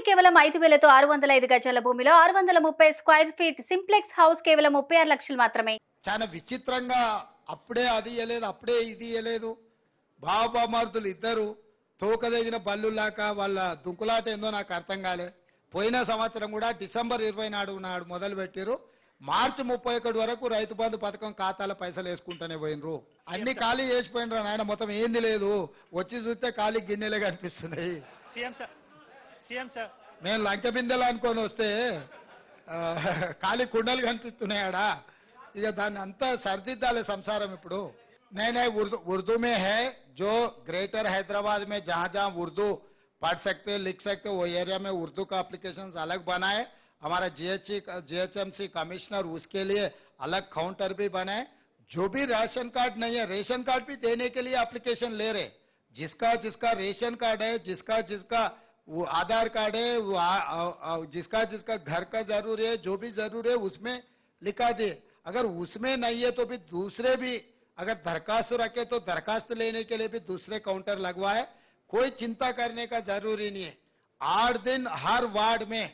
భూమి కేవలం 5,000తో 605 గజాల భూమిలో 630 స్క్వేర్ ఫీట్ సింప్లెక్స్ హౌస్ కేవలం 36 లక్షలు మాత్రమే. చాలా విచిత్రంగా అప్పుడే అది ఇయ్యలేదు, అప్పుడే ఇది ఇయ్యలేదు. బాబామర్దులు ఇద్దరు తోకదగిన బల్లులాక వాళ్ళ దుంకులాట ఏందో నాకు అర్థం కాలే. పోయిన సంవత్సరం కూడా డిసెంబర్ 20 నాడు మొదలు పెట్టారు. మార్చి 31 వరకు రైతు బంధు పథకం ఖాతాల పైసలు వేసుకుంటూనే పోయినరు. అన్ని ఖాళీ చేసిపోయినరు నాయన, మొత్తం ఏంది లేదు. వచ్చి చూస్తే ఖాళీ గిన్నెలే కనిపిస్తున్నాయి. నేను లంక బిందెలు అనుకొని వస్తే ఖాళీ కుండలు కనిపిస్తున్నాయాడా. ఇక దాన్ని అంతా సరిదిద్దాలి సంసారం. ఇప్పుడు नहीं उर्दू में है जो ग्रेटर हैदराबाद में जहां जहां उर्दू पढ़ सकते लिख सकते वो एरिया में उर्दू का एप्लीकेशन अलग बनाए. हमारा जीएचएमसी कमिश्नर उसके लिए अलग काउंटर भी बनाए. जो भी राशन कार्ड नहीं है रेशन कार्ड भी देने के लिए एप्लीकेशन ले रहे. जिसका जिसका रेशन कार्ड है, जिसका जिसका वो आधार कार्ड है, जिसका जिसका घर का जरूरी है, जो भी जरूरी है उसमें लिखा दे. अगर उसमें नहीं है तो भी दूसरे भी अगर दरखास्त रखे तो दरखास्त लेने के लिए भी दूसरे काउंटर लगवाए. कोई चिंता करने का जरूरी नहीं है. 8 दिन हर वार्ड में,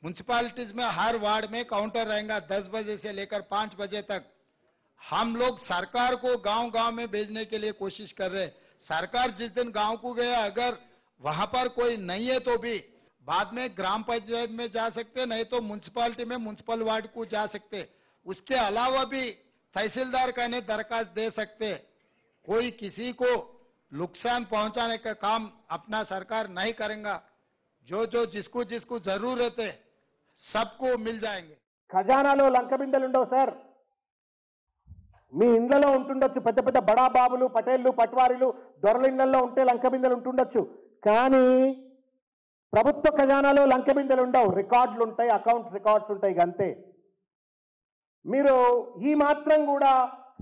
म्युनिसिपैलिटीज में हर वार्ड में काउंटर रहेगा 10 बजे से लेकर 5 बजे तक. हम लोग सरकार को गांव-गांव में भेजने के लिए कोशिश कर रहे हैं. सरकार जिस दिन गांव को गया अगर वहां पर कोई नहीं है तो भी बाद में ग्राम पंचायत में जा सकते, नहीं तो म्युनिसिपैलिटी में म्युनिसिपल वार्ड को जा सकते. उसके अलावा भी तहसीलदार कहने दरखास्त दे सकते. कोई किसी को नुकसान पहुंचाने का काम अपना सरकार नहीं करेगा. जो जो जिसको जिसको जरूरत है सबको मिल जाएंगे. ఖజానాలో లంక బిందెలు ఉండవు సార్. మీ ఇండ్లలో ఉంటుండొచ్చు, పెద్ద పెద్ద బడా బాబులు, పటేళ్లు, పట్వారీలు, దొరల ఇండ్లలో ఉంటే లంక బిందెలు ఉంటుండొచ్చు. కానీ ప్రభుత్వ ఖజానాలో లంక బిందెలు ఉండవు. రికార్డులు ఉంటాయి, అకౌంట్ రికార్డ్స్ ఉంటాయి. అంతే. మీరు ఈ మాత్రం కూడా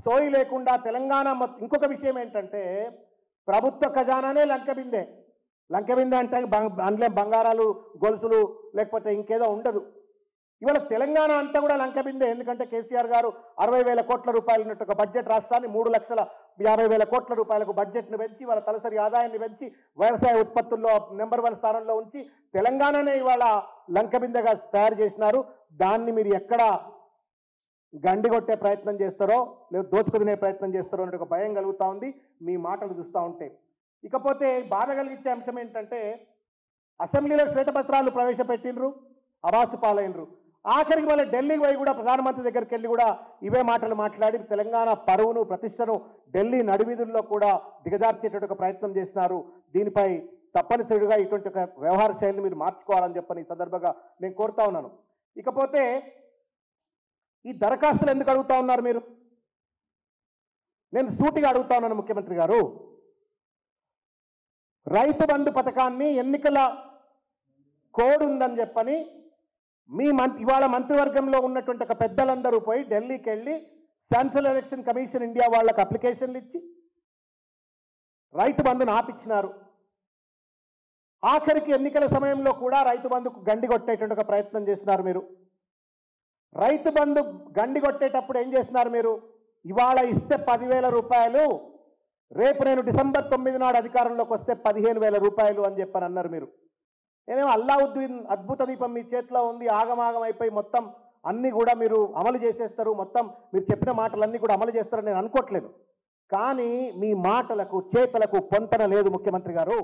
సోయి లేకుండా తెలంగాణ ఇంకొక విషయం ఏంటంటే ప్రభుత్వ ఖజానానే లంకబిందే. లంకబిందే అంటే అందులో బంగారాలు, గొలుసులు లేకపోతే ఇంకేదో ఉండదు. ఇవాళ తెలంగాణ అంతా కూడా లంకబిందే. ఎందుకంటే కేసీఆర్ గారు 60,000 కోట్ల రూపాయలు ఉన్నట్టు ఒక బడ్జెట్ రాష్ట్రాన్ని 3,50,000 కోట్ల రూపాయలకు బడ్జెట్ను పెంచి వాళ్ళ తలసరి ఆదాయాన్ని పెంచి వ్యవసాయ ఉత్పత్తుల్లో నెంబర్ 1 స్థానంలో ఉంచి తెలంగాణనే ఇవాళ లంకబిందెగా తయారు చేసినారు. దాన్ని మీరు ఎక్కడ గండిగొట్టే ప్రయత్నం చేస్తారో లేదా దోచుకునే ప్రయత్నం చేస్తారో అనే ఒక భయం కలుగుతూ ఉంది మీ మాటలు చూస్తూ ఉంటే. ఇకపోతే బాధ కలిగించే అంశం ఏంటంటే అసెంబ్లీలో శ్వేతపత్రాలు ప్రవేశపెట్టినరు, అవాసు పాలైనరు. ఆఖరికి వాళ్ళ ఢిల్లీకి పోయి కూడా ప్రధానమంత్రి దగ్గరికి వెళ్ళి కూడా ఇవే మాటలు మాట్లాడి తెలంగాణ పరువును, ప్రతిష్టను ఢిల్లీ నడివీధుల్లో కూడా దిగజార్చేటట్టు ఒక ప్రయత్నం చేస్తున్నారు. దీనిపై తప్పనిసరిగా ఇటువంటి ఒక వ్యవహార శైలిని మీరు మార్చుకోవాలని చెప్పని ఈ సందర్భంగా నేను కోరుతా ఉన్నాను. ఇకపోతే ఈ దరఖాస్తులు ఎందుకు అడుగుతా ఉన్నారు మీరు? నేను సూటిగా అడుగుతా ఉన్నాను ముఖ్యమంత్రి గారు. రైతు బంధు పథకాన్ని ఎన్నికల కోడ్ ఉందని చెప్పని మీ ఇవాళ మంత్రివర్గంలో ఉన్నటువంటి ఒక పెద్దలందరూ పోయి ఢిల్లీకి వెళ్ళి సెంట్రల్ ఎలక్షన్ కమిషన్ ఇండియా వాళ్ళకు అప్లికేషన్లు ఇచ్చి రైతు బంధును ఆపిచ్చినారు. ఆఖరికి ఎన్నికల సమయంలో కూడా రైతు బంధుకు గండి కొట్టేటువంటి ఒక ప్రయత్నం చేస్తున్నారు మీరు. రైతు బంధు గండి కొట్టేటప్పుడు ఏం చేస్తున్నారు మీరు? ఇవాళ ఇస్తే 10,000 రూపాయలు, రేపు నేను డిసెంబర్ 9 నాడు అధికారంలోకి వస్తే 15,000 రూపాయలు అని చెప్పని అన్నారు మీరు. నేనేమో అల్లావుద్దీన్ అద్భుత దీపం మీ చేతిలో ఉంది, ఆగమాగం అయిపోయి మొత్తం అన్నీ కూడా మీరు అమలు చేసేస్తారు, మొత్తం మీరు చెప్పిన మాటలన్నీ కూడా అమలు చేస్తారని నేను అనుకోవట్లేదు. కానీ మీ మాటలకు చేతలకు పొంతన లేదు ముఖ్యమంత్రి గారు.